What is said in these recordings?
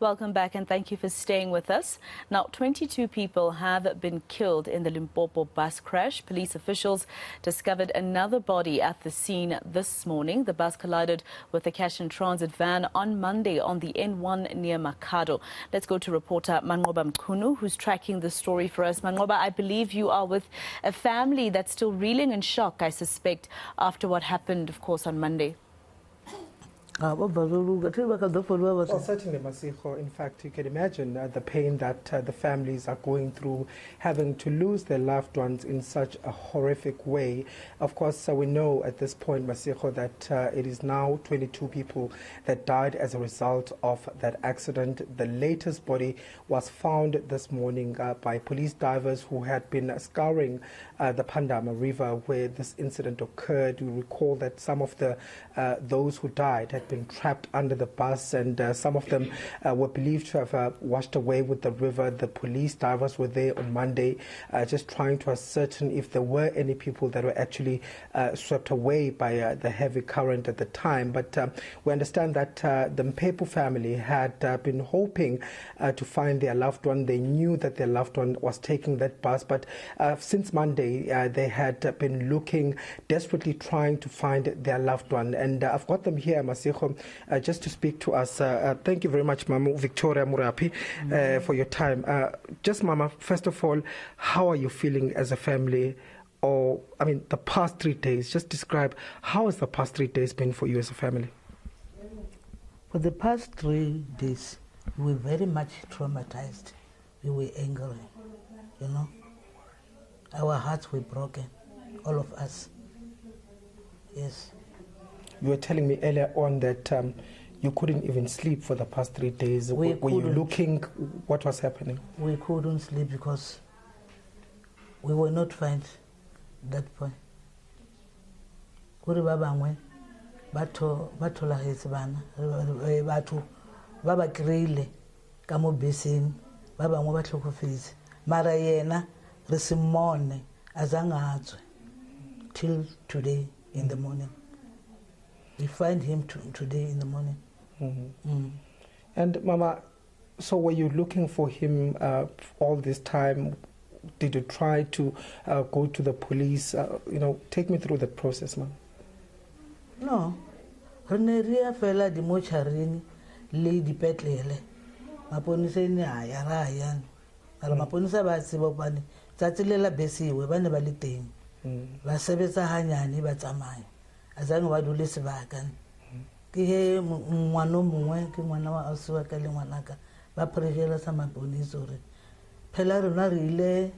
Welcome back and thank you for staying with us. Now, 22 people have been killed in the Limpopo bus crash. Police officials discovered another body at the scene this morning. The bus collided with a cash and transit van on Monday on the N1 near Makhado. Let's go to reporter Manqoba Mchunu, who's tracking the story for us. Manqoba, I believe you are with a family that's still reeling in shock, I suspect, after what happened, of course, on Monday. Well, certainly, Masiho. In fact, you can imagine the pain that the families are going through, having to lose their loved ones in such a horrific way. Of course, we know at this point, Masiho, that it is now 22 people that died as a result of that accident. The latest body was found this morning by police divers who had been scouring the Pandama River where this incident occurred. You recall that some of the those who died had been trapped under the bus, and some of them were believed to have washed away with the river. The police divers were there on Monday just trying to ascertain if there were any people that were actually swept away by the heavy current at the time. But we understand that the Limpopo family had been hoping to find their loved one. They knew that their loved one was taking that bus, but since Monday they had been looking, desperately trying to find their loved one. And I've got them here, Masiho, just to speak to us. Thank you very much, Mama Victoria Murapi, for your time. Just, Mama, first of all, how are you feeling as a family? Or, I mean, the past 3 days, just describe how has the past 3 days been for you as a family? For the past 3 days, we were very much traumatized. We were angry, you know. Our hearts were broken, all of us. Yes. You were telling me earlier on that you couldn't even sleep for the past 3 days. Were you looking what was happening? We couldn't sleep because we were not find that point. Kuri baba ngwe batho la hetse bana batho ba ba kreile ka mo beseng ba bangwe ba tlhokofetse mara yena re se mmone azanga atswe till today in the morning. We find him today in the morning. And Mama, so were you looking for him all this time? Did you try to go to the police? You know, take me through the process, Mama. No. Reneria fela di mocharini le di petlele. Maponisa ni ayara yan. Ala maponisa ba tseba bane tsatsi le la besiwe bane ba le teng. Ba sebetsa hanyane ba tsamaya. Azange ba dule sebaka ke he ngwana mongwe ke ngwana wa ausi ka le ngwanaka ba prejela sa maponisa hore phela rona re ile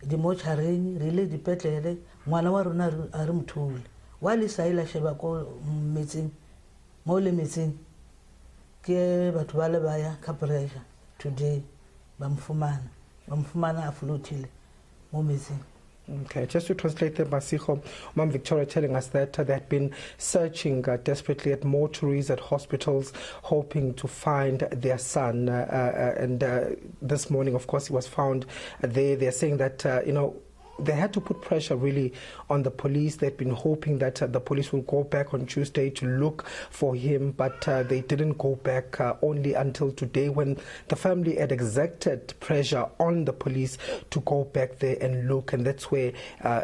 di mocharing re ile di petlele ngwana wa rona a re mthule wa le saila sheba ko metsing mo le metsing ke batho ba le baya ka pressure today ba mfumana a floatile mo metsing. Okay, just to translate the Masiho, Mom Victoria telling us that they had been searching desperately at mortuaries, at hospitals, hoping to find their son. And this morning, of course, he was found there. They're saying that, you know, they had to put pressure really on the police. They'd been hoping that the police will go back on Tuesday to look for him, but they didn't go back only until today when the family had exerted pressure on the police to go back there and look, and that's where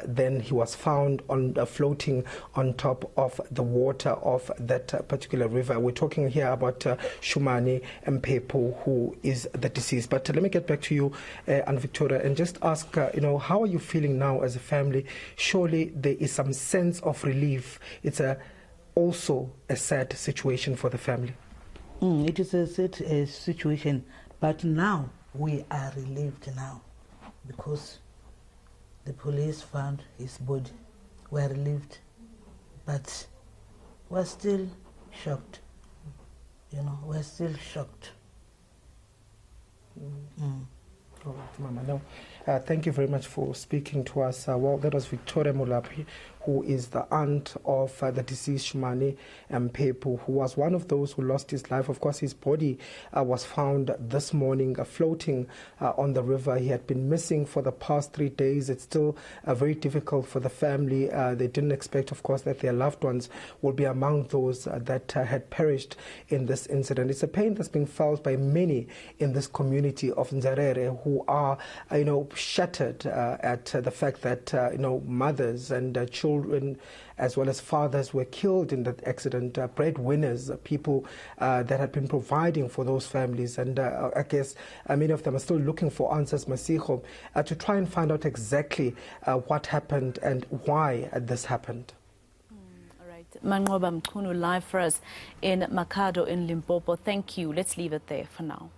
then he was found on floating on top of the water of that particular river. We're talking here about Shumane Mpepo, who is the deceased. But let me get back to you, Anne Victoria, and just ask, you know, how are you feeling now as a family? Surely there is some sense of relief. It's also a sad situation for the family. It is a sad situation, but now we are relieved now because the police found his body. We are relieved, but we're still shocked. You know, we're still shocked. All right, Mama. No, thank you very much for speaking to us. Well, that was Victoria Mulapi, who is the aunt of the deceased Shumane Manqoba, who was one of those who lost his life. Of course, his body was found this morning floating on the river. He had been missing for the past 3 days. It's still very difficult for the family. They didn't expect, of course, that their loved ones will be among those that had perished in this incident. It's a pain that's being felt by many in this community of Nzarere who are, shattered at the fact that, mothers and children as well as fathers were killed in that accident, breadwinners, people that had been providing for those families. And I guess many of them are still looking for answers, Masiho, to try and find out exactly what happened and why this happened. All right. Manqoba Mchunu live for us in Makhado in Limpopo. Thank you. Let's leave it there for now.